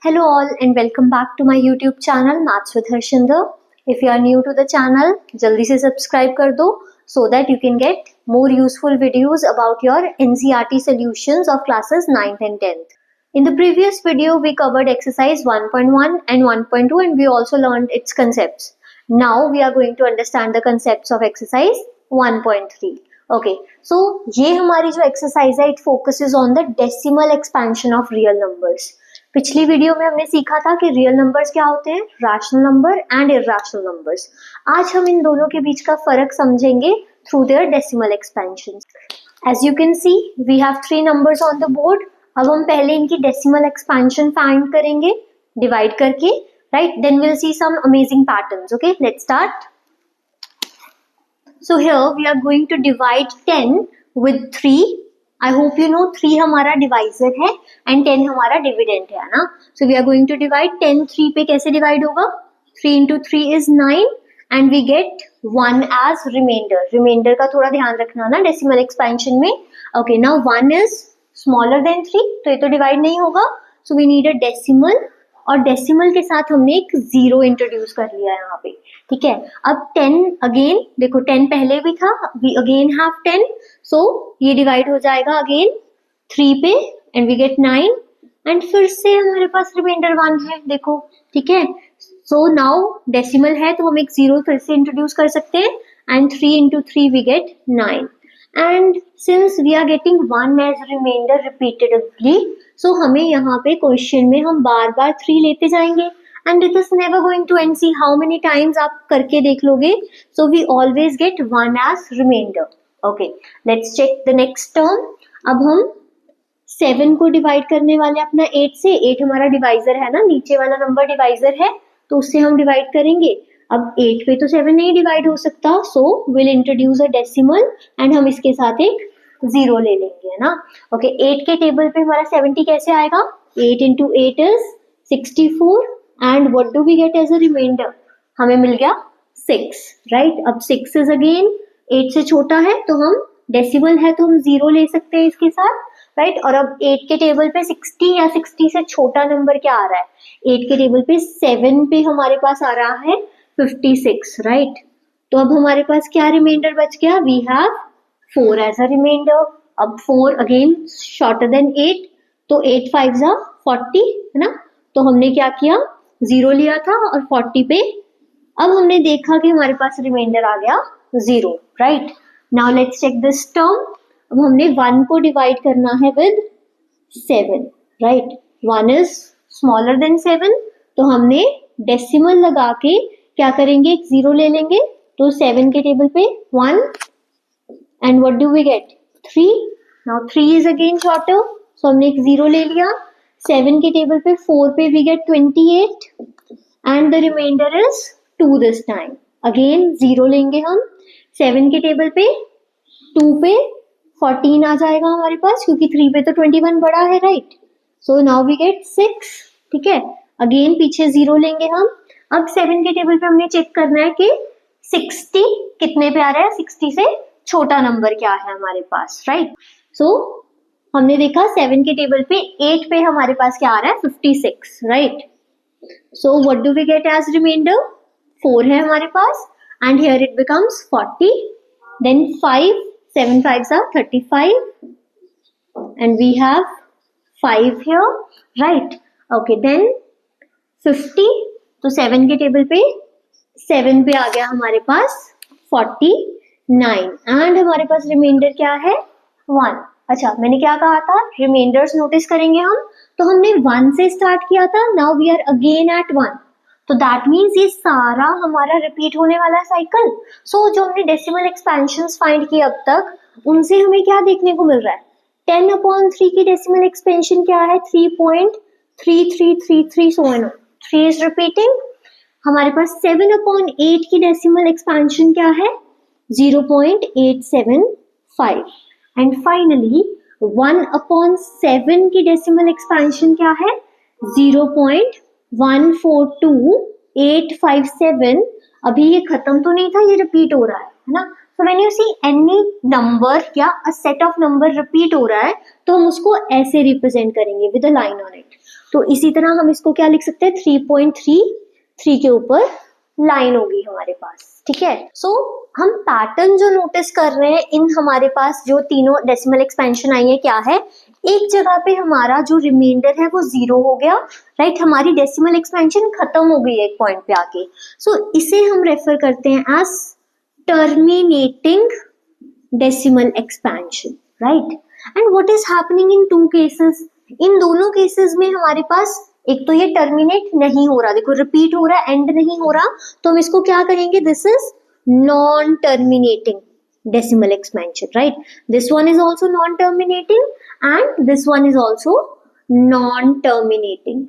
Hello all and welcome back to my YouTube channel Maths with Harshinder. If you are new to the channel, जल्दी से subscribe कर दो so that you can get more useful videos about your NCERT solutions of classes 9th and 10th. In the previous video, we covered exercise 1.1 and 1.2 and we also learned its concepts. Now we are going to understand the concepts of exercise 1.3. Okay, so ये हमारी जो exercise है, it focuses on the decimal expansion of real numbers. पिछली video में हमने सीखा था कि रियल नंबर्स क्या होते हैं, rational number and irrational numbers. आज हम इन दोनों के बीच का फर्क समझेंगे through their decimal expansion. As you can see we have 3 numbers on the board. अब हम पहले इनकी डेसिमल एक्सपेंशन फाइंड करेंगे डिवाइड करके, right? Then will see some amazing patterns. Okay, let's start. So here we are going to divide 10 with 3. I hope you know 3 हमारा divisor है and 10 हमारा dividend है ना. So we are going to divide 10 3 पे. कैसे divide होगा? 3 into 3 is 9 and we get 1 as remainder. Remainder का थोड़ा ध्यान रखना ना डेसिमल एक्सपेंशन में. Okay, now 1 is smaller than 3, तो ये तो डिवाइड नहीं होगा. So we need a decimal और डेसिमल के साथ हमने एक 0 इंट्रोड्यूस कर लिया यहाँ पे. ठीक है, अब 10 अगेन देखो 10 पहले भी था, वी अगेन हैव 10. सो ये डिवाइड हो जाएगा अगेन 3 पे एंड वी गेट 9 एंड फिर से हमारे पास रिमाइंडर 1 है. देखो, ठीक है. सो नाउ डेसिमल है तो हम एक 0 फिर से इंट्रोड्यूस कर सकते हैं and 3 into 3 we get 9. And since we are getting 1 as reminder repeatedly, so हमें यहाँ पे क्वेश्चन में हम बार बार 3 लेते जाएंगे and it is never going to end. See how many times आप करके देख लोगे. So we always get 1 as remainder. Okay, let's check the next term. अब हम 7 को डिवाइड करने वाले अपना 8 से. 8 हमारा डिवाइजर है ना, नीचे वाला नंबर डिवाइजर है तो उससे हम डिवाइड करेंगे. अब 8 पे तो 7 नहीं डिवाइड हो सकता, so we'll introduce a decimal and हम इसके साथ एक 0 ले लेंगे, है ना. Okay, 8 के टेबल पे हमारा 70 कैसे आएगा? 8 into 8 is 64 and what do we get as a remainder? हमें मिल गया 6, राइट? अब 6 is again 8 से छोटा है तो हम डेसिमल है तो हम 0 ले सकते हैं इसके साथ, राइट? और अब 8 के टेबल पे 60 या 60 से छोटा नंबर क्या आ रहा है? 8 के टेबल पे 7 पे हमारे पास आ रहा है 56, राइट? तो अब हमारे पास क्या रिमाइंडर बच गया? We have 4 as a remainder. अब 4 अगेन शॉर्टर देन 8, तो 8 5 जा 40, है ना. तो हमने क्या किया? 0 लिया था और 40 पे अब हमने देखा कि हमारे पास रिमाइंडर आ गया 0, right? Now let's check this term. अब हमने 1 को डिवाइड करना है with 7, right? 1 is smaller than 7, तो हमने डेसिमल लगा के क्या करेंगे? एक 0 ले लेंगे. तो 7 के टेबल पे 1 and what do we get? 3. Now 3 is again shorter, so हमने एक 0 ले लिया. 7 के टेबल पे 4 पे we get 28 and the remainder is 2 this time. Again 0 लेंगे हम. 7 के टेबल पे 2 पे 14 आ जाएगा हमारे पास क्योंकि 3 पे तो 21 बड़ा है, right? So now we get 6. ठीक है, अगेन पीछे 0 लेंगे हम. अब 7 के टेबल पे हमने चेक करना है कि 60 कितने पे आ रहा है, 60 से छोटा नंबर क्या है हमारे पास, राइट? सो हमने देखा 7 के टेबल पे 8 पे हमारे पास क्या आ रहा है? 56, right? So what do we get as reminder? 4 है हमारे पास and here it becomes 40. Then 5 7 5 are 35 and we have 5 here, right? Okay, then 50, तो 7 के टेबल पे 7 पे आ गया हमारे पास 49 एंड हमारे पास रिमाइंडर क्या है? 1. अच्छा, मैंने क्या कहा था? रिमाइंडर्स नोटिस करेंगे हम. तो हमने 1 से स्टार्ट किया था, now we are again at 1, तो दैट मीन्स ये सारा हमारा रिपीट होने वाला साइकिल. सो जो हमने डेसिमल एक्सपेंशंस फाइंड किए अब तक, उनसे हमें क्या देखने को मिल रहा है? 10/3 की डेसिमल एक्सपेंशन क्या है? 3.3333, so on. 3 is repeating. हमारे पास 7/8 की डेसिमल एक्सपेंशन क्या है? 0.875. एंड फाइनली 1/7 की डेसिमल एक्सपेंशन क्या है? 0.142857. अभी ये खत्म तो नहीं था, ये रिपीट हो रहा है ना. So when you see any number या a set of number repeat हो रहा है तो हम उसको ऐसे रिप्रेजेंट करेंगे with a line on it. तो इसी तरह हम इसको क्या लिख सकते हैं, 3.33 के ऊपर लाइन होगी हमारे पास, ठीक है। सो हम पैटर्न जो नोटिस कर रहे हैं इन हमारे पास जो तीनों डेसिमल एक्सपेंशन आई है, क्या है, एक जगह पे हमारा जो रिमाइंडर है वो 0 हो गया, राइट, हमारी डेसिमल एक्सपेंशन खत्म हो गई एक पॉइंट पे आके। सो इसे हम रेफर करते हैं as terminating decimal expansion, right. And what is happening in two cases, इन दोनों केसेस में हमारे पास एक तो ये टर्मिनेट नहीं हो रहा, देखो रिपीट हो रहा है, एंड नहीं हो रहा, तो हम इसको क्या करेंगे, this is non terminating decimal expansion, right? This one is also non terminating and this one is also non terminating.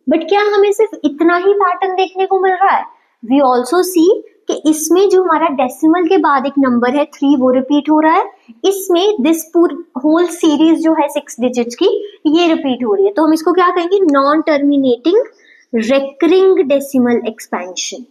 But क्या हमें सिर्फ इतना ही पैटर्न देखने को मिल रहा है, वी ऑल्सो सी कि इसमें जो हमारा डेसिमल के बाद एक नंबर है 3 वो रिपीट हो रहा है, इसमें दिस होल सीरीज जो है 6 डिजिट्स की ये रिपीट हो रही है, तो हम इसको क्या कहेंगे, non terminating recurring decimal expansion.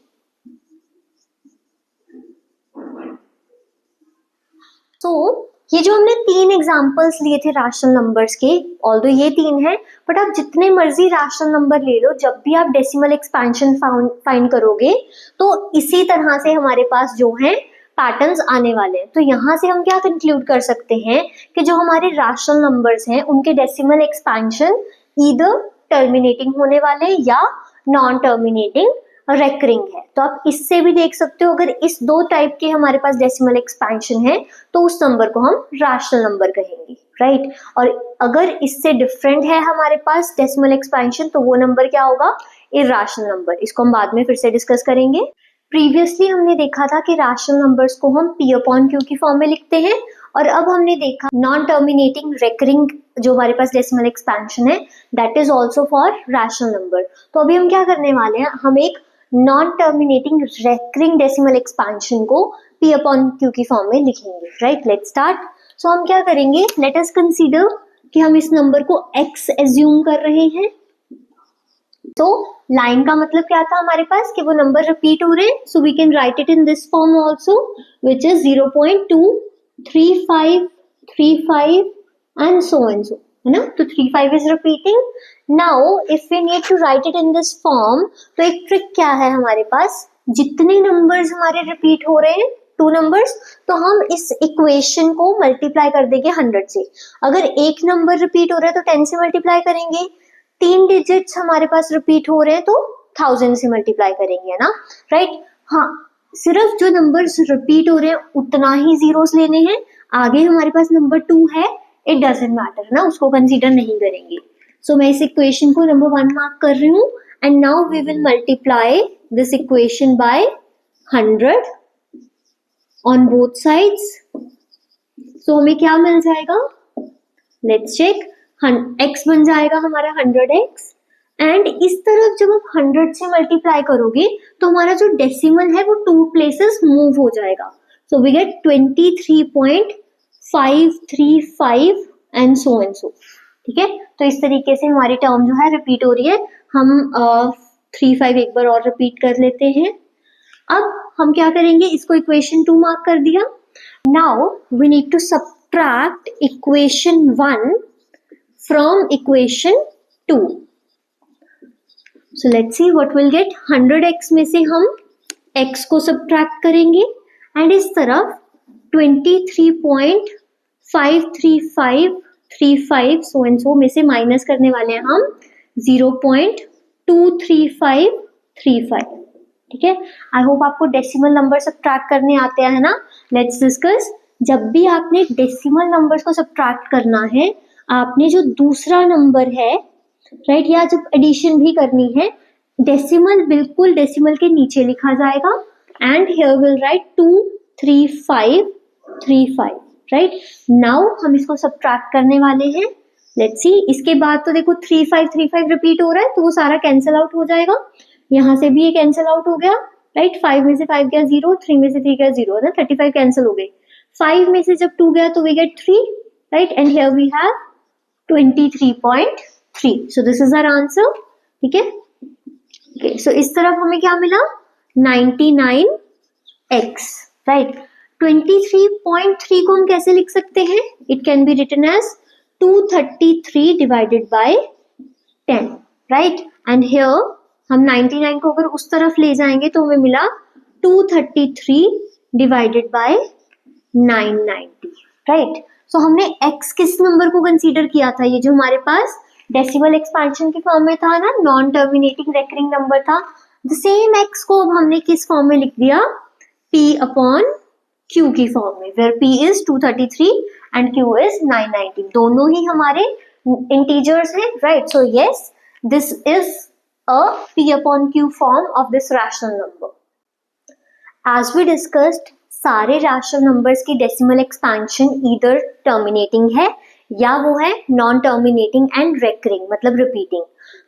तो ये जो हमने 3 एग्जांपल्स लिए थे रैशनल नंबर्स के, ऑल्दो ये 3 है, बट आप जितने मर्जी रैशनल नंबर ले लो, जब भी आप डेसिमल एक्सपेंशन फाइंड करोगे तो इसी तरह से हमारे पास जो है पैटर्न्स आने वाले हैं। तो यहाँ से हम क्या कंक्लूड कर सकते हैं कि जो हमारे रैशनल नंबर्स हैं उनके डेसिमल एक्सपेंशन ईदर टर्मिनेटिंग होने वाले या नॉन टर्मिनेटिंग रेकरिंग है। तो आप इससे भी देख सकते हो, अगर इस 2 टाइप के हमारे पास डेसिमल एक्सपेंशन है तो उस नंबर को हम रैशनल नंबर कहेंगे, राइट। और अगर इससे डिफरेंट है हमारे पास डेसिमल एक्सपेंशन तो वो नंबर क्या होगा, इर्रेशनल नंबर। इसको हम बाद में फिर से डिस्कस करेंगे। प्रीवियसली हमने देखा था कि रैशनल नंबर्स को हम P अपॉन Q की फॉर्म में लिखते हैं, और अब हमने देखा नॉन टर्मिनेटिंग रेकरिंग जो हमारे पास डेसिमल एक्सपेंशन है that is also for rational number. तो अभी हम क्या करने वाले हैं, हम एक non terminating recurring decimal expansion को P अपॉन Q की फॉर्म में लिखेंगे, राइट। Let's start. सो हम क्या करेंगे, लेट अस कंसीडर कि हम इस नंबर को x एज्यूम कर रहे हैं। तो लाइन का मतलब क्या था हमारे पास कि वो नंबर रिपीट हो रहे हैं, so we can write it in this form also which is 0.23535 and so, है ना। तो 35 is repeating. Now if we need to write it in this form, तो एक ट्रिक क्या है हमारे पास, जितने नंबर्स हमारे रिपीट हो रहे हैं 2 नंबर्स, तो हम इस इक्वेशन को मल्टीप्लाई कर देंगे 100 से। अगर एक नंबर रिपीट हो रहा है तो 10 से मल्टीप्लाई करेंगे, 3 डिजिट्स हमारे पास रिपीट हो रहे हैं तो 1000 से मल्टीप्लाई करेंगे, है ना, राइट। हाँ, सिर्फ जो नंबर्स रिपीट हो रहे हैं उतना ही जीरोस लेने हैं, आगे हमारे पास नंबर 2 है, इट डजंट मैटर ना, उसको कंसीडर नहीं करेंगे। सो मैं इस इक्वेशन को नंबर 1 मार्क कर रही हूँ, and now we will multiply this equation by 100 on both sides. So हमें क्या मिल जाएगा, लेट्स चेक, x बन जाएगा हमारा 100x, एंड इस तरफ जब आप 100 से मल्टीप्लाई करोगे तो हमारा जो डेसिमल है वो 2 प्लेसेस मूव हो जाएगा, so we get 23.535 and so, ठीक है। तो इस तरीके से हमारी टर्म जो है रिपीट हो रही है। हम 35 एक बार और रिपीट कर लेते हैं। अब हम क्या करेंगे, इसको इक्वेशन 2 मार्क कर दिया। Now we need to subtract equation 1 from equation 2। So let's see what will get. 100x में से हम x को सबट्रैक्ट करेंगे एंड इस तरफ 23.53535 सो एंड सो में से माइनस करने वाले हैं हम 0.23535, ठीक है। आई होप आपको डेसिमल नंबर सबट्रैक्ट करने आते हैं ना। Let's discuss. जब भी आपने डेसिमल नंबर्स को सबट्रैक्ट करना है, आपने जो दूसरा नंबर है, राइट, या जब एडिशन भी करनी है, डेसिमल बिल्कुल डेसिमल के नीचे लिखा जाएगा and here will write 23535, right. Now हम इसको सबट्रैक्ट करने वाले हैं। लेट्स सी, इसके बाद तो देखो 3535 रिपीट हो रहा है तो वो सारा कैंसिल आउट हो जाएगा, यहाँ से भी ये कैंसिल आउट हो गया, राइट। 5 में से 5 गया 0, 3 में से 3 गया 0, ना 35 कैंसिल हो गए। 5 में से जब 2 गया तो we get 3, right, and here we have 23.3। So this is our answer, ठीक है। ओके, सो इस तरफ हमें क्या मिला, 99x, राइट। 23.3 को हम कैसे लिख सकते हैं, it can be written as 233 divided by 10, right? And here हम 99 को अगर उस तरफ ले जाएंगे तो हमें मिला 233 divided by 990, right? So हमने x किस नंबर को कंसीडर किया था? ये जो हमारे पास डेसिमल एक्सपेंशन के फॉर्म में था ना, नॉन टर्मिनेटिंग रेकरिंग नंबर था, द सेम x को अब हमने किस फॉर्म में लिख दिया? p अपॉन q की फॉर्म में, where p is 233 and q is 990. दोनों ही हमारे इंटीजर्स हैं, right? So yes, this is a p upon q form of this rational number. As we discussed, सारे रैशनल नंबर्स की डेसिमल एक्सपेंशन ईदर टर्मिनेटिंग है या वो है नॉन टर्मिनेटिंग एंड रेकरिंग, मतलब रिपीटिंग.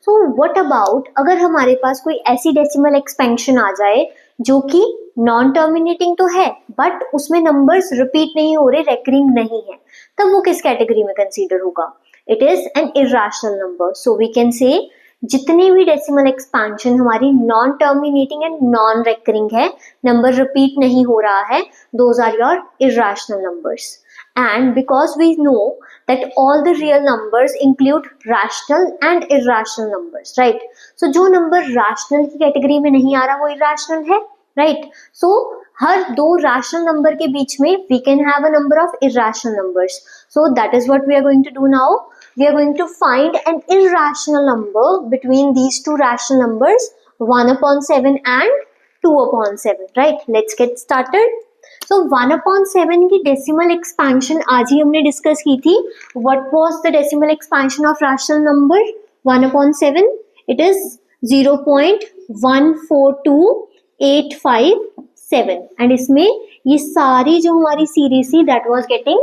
सो व्हाट अबाउट अगर हमारे पास कोई ऐसी डेसिमल एक्सपेंशन आ जाए जो कि नॉन टर्मिनेटिंग तो है बट उसमें नंबर्स रिपीट नहीं हो रहे, रेकरिंग नहीं है, तब वो किस कैटेगरी में कंसीडर होगा? It is an irrational number. So we can say जितनी भी डेसिमल एक्सपेंशन हमारी non terminating and non recurring है, नंबर रिपीट नहीं हो रहा है, those are your irrational numbers. And because we know that all the real numbers include rational and irrational numbers, right? So जो number rational की category में नहीं आ रहा वो irrational है, right? So हर दो rational number के बीच में we can have a number of irrational numbers. So that is what we are going to do now. We are going to find an irrational number between these two rational numbers, 1/7 and 2/7, right? Let's get started. So 1/7 की decimal expansion आज ही हमने discuss की थी. What was the decimal expansion of rational number 1/7? It is 0.142857 and इसमें ये सारी जो हमारी सीरीज थी that was getting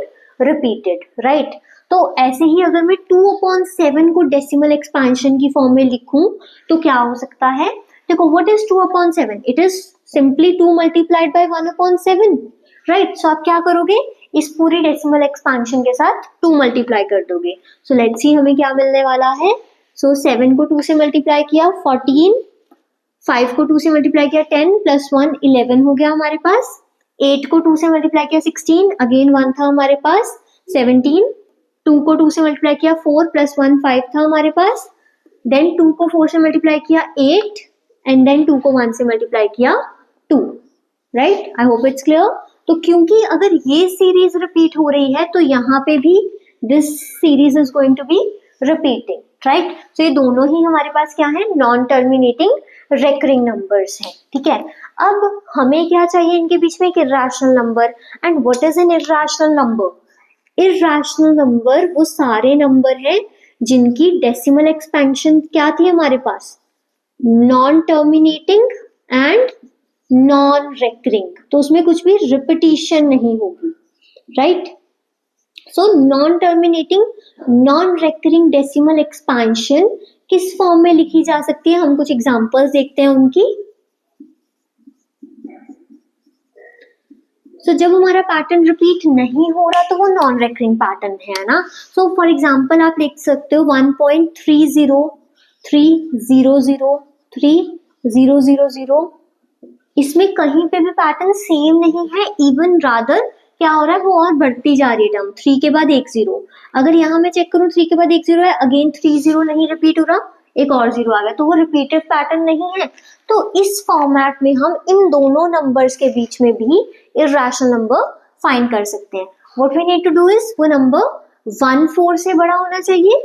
repeated, right? तो ऐसे ही अगर मैं 2/7 को डेसिमल एक्सपेंशन की फॉर्म में लिखूं तो क्या हो सकता है? देखो, what is 2/7? It is simply 2 multiplied by 1/7, right? So आप क्या करोगे? इस पूरी डेसिमल एक्सपेंशन के साथ 2 मल्टीप्लाई कर दोगे. सो लेट्स सी हमें क्या मिलने वाला है. सो 7 को 2 से मल्टीप्लाई किया 14, 5 को 2 से मल्टीप्लाई किया 10 प्लस 1 11 हो गया हमारे पास. 8 को 2 से मल्टीप्लाई किया 16, अगेन 1 था हमारे पास 17. 2 को 2 से मल्टीप्लाई किया 4 प्लस 1 5 था हमारे पास. देन 2 को 4 से मल्टीप्लाई किया 8 एंड देन 2 को 1 से मल्टीप्लाई किया 2, right? I hope it's clear. तो क्योंकि अगर ये सीरीज रिपीट हो रही है तो यहाँ पे भी this series is going to be repeating, right? तो ये दोनों ही हमारे पास क्या है? नॉन टर्मिनेटिंग रेकरिंग नंबर्स हैं, ठीक है? अब हमें क्या चाहिए इनके बीच में? एक irrational number. And what is an irrational number? Irrational number वो सारे नंबर हैं जिनकी डेसिमल एक्सपेंशन क्या थी हमारे पास? Non terminating and non recurring. तो उसमें कुछ भी रिपीटिशन नहीं होगी, right? So non terminating non recurring decimal expansion किस फॉर्म में लिखी जा सकती है? हम कुछ एग्जांपल्स देखते हैं उनकी. सो जब हमारा पैटर्न रिपीट नहीं हो रहा तो वो नॉन रेकरिंग पैटर्न है ना. सो फॉर एग्जांपल आप लिख सकते हो 1.3030030000. इसमें कहीं पे भी पैटर्न सेम नहीं है, इवन रादर क्या हो रहा है वो और बढ़ती जा रही है टर्म. 3 के बाद एक 0. अगर यहाँ मैं चेक करूँ 3 के बाद एक 0 है, अगेन 3 0 नहीं रिपीट हो रहा, एक और 0 आ गया, तो वो रिपीटेड पैटर्न नहीं है. तो इस फॉर्मेट में हम इन दोनों नंबर्स के बीच में भी इर्रेशनल नंबर फाइंड कर सकते हैं. What we need to do is वो नंबर 14 से बड़ा होना चाहिए,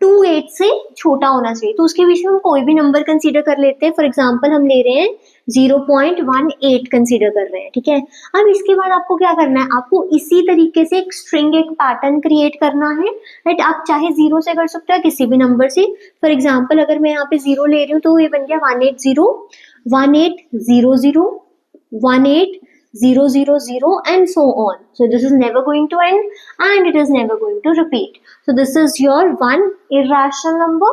28 से छोटा होना चाहिए. तो उसके बीच में हम कोई भी नंबर कंसीडर कर लेते हैं. फॉर एग्जांपल हम ले रहे हैं 0.18 कंसीडर कर रहे हैं, ठीक है? अब इसके बाद आपको क्या करना है? आपको इसी तरीके से एक स्ट्रिंग, एक पैटर्न क्रिएट करना है, राइट? आप चाहे 0 से कर सकते हो, किसी भी नंबर से. फॉर एग्जांपल अगर मैं यहाँ पे 0 ले रही हूँ तो ये बन गया 180 1800 18000 and so on. So this is never going to end and it is never going to repeat. So this is your one irrational number.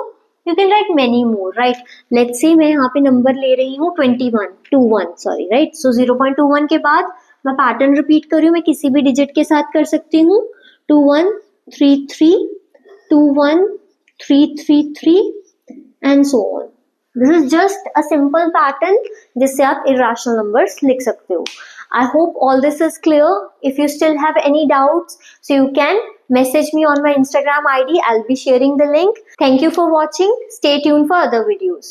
You can write many more, right? Let's say मैं यहाँ पे number ले रही हूँ 21 sorry, right? So 0.21 के बाद मैं pattern repeat कर रही हूँ, मैं किसी भी डिजिट के साथ कर सकती हूँ. 2133 21333 and so on. This is just a simple pattern जिससे आप irrational numbers लिख सकते हो. I hope all this is clear. If you still have any doubts, so you can message me on my Instagram ID. I'll be sharing the link. Thank you for watching. Stay tuned for other videos.